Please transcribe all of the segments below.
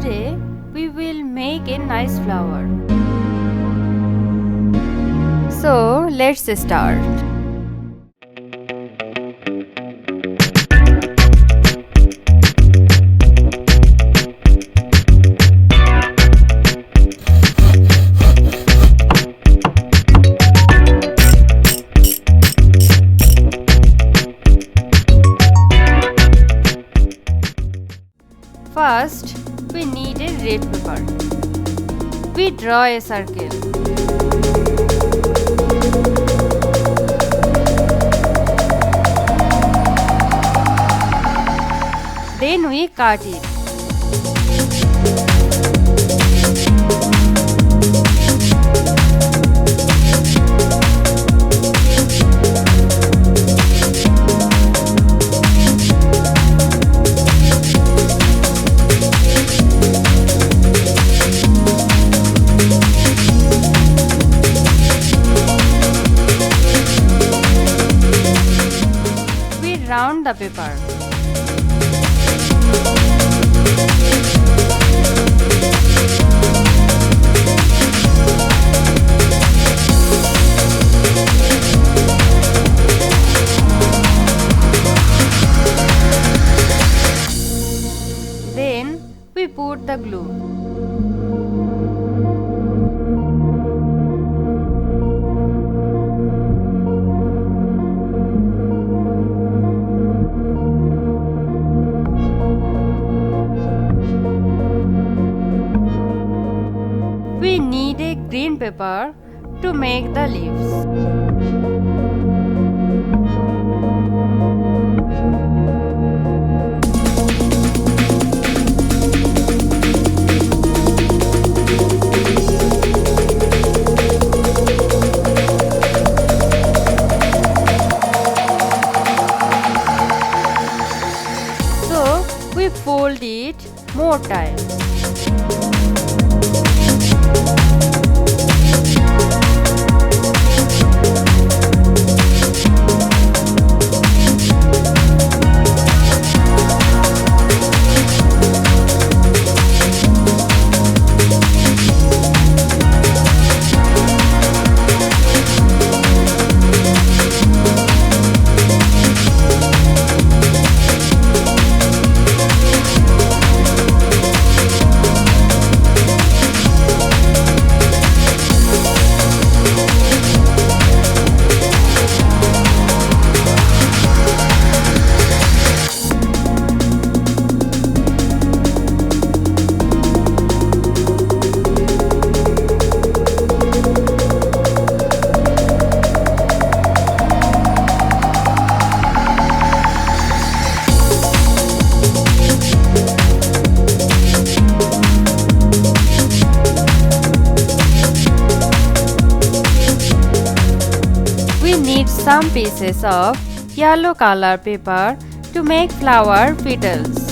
Today we will make a nice flower. So let's start. First, we need a red paper. We draw a circle. Then we cut it. Round the paper. Then we put the glue. We need a green paper to make the leaves. So we fold it more times. We need some pieces of yellow color paper to make flower petals.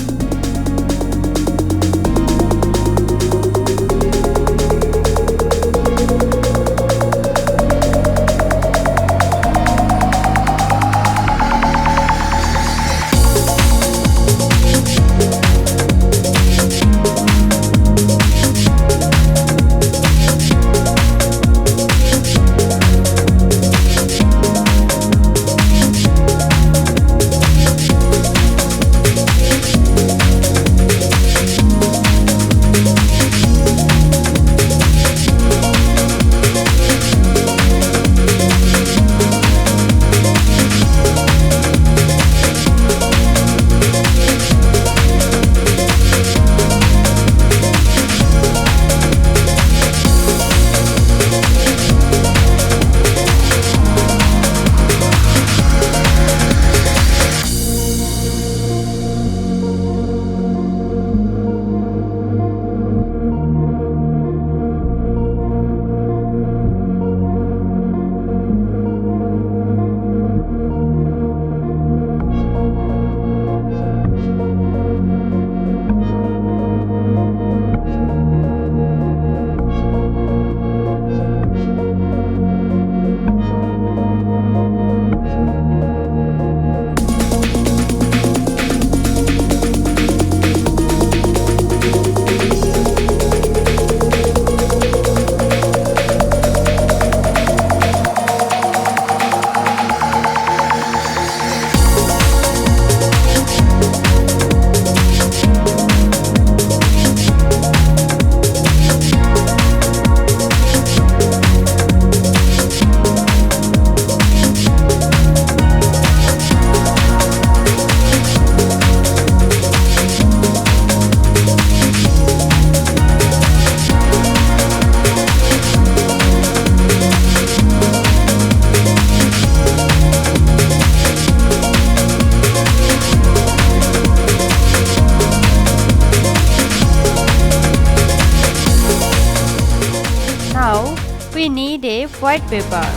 we need a white paper.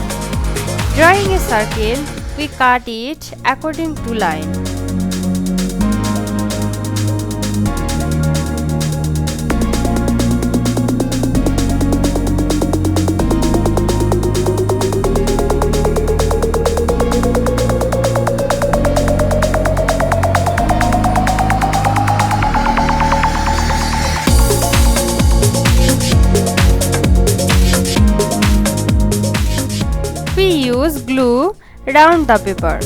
Drawing a circle, we cut it according to line. We use glue around the paper.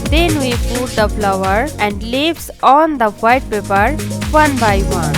Then we put the flower and leaves on the white paper one by one.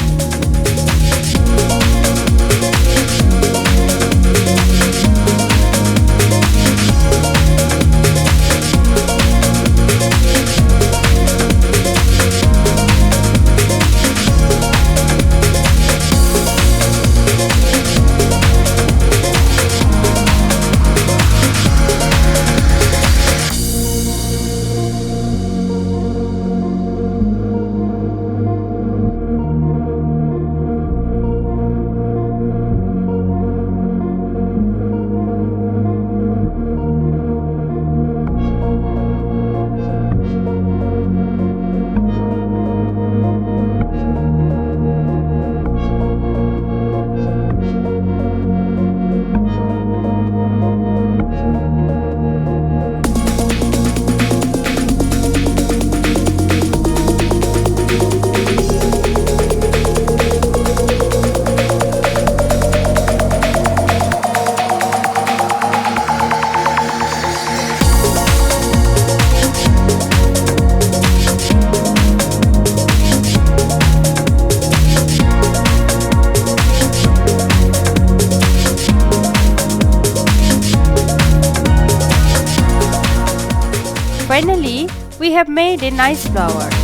Finally, we have made a nice flower.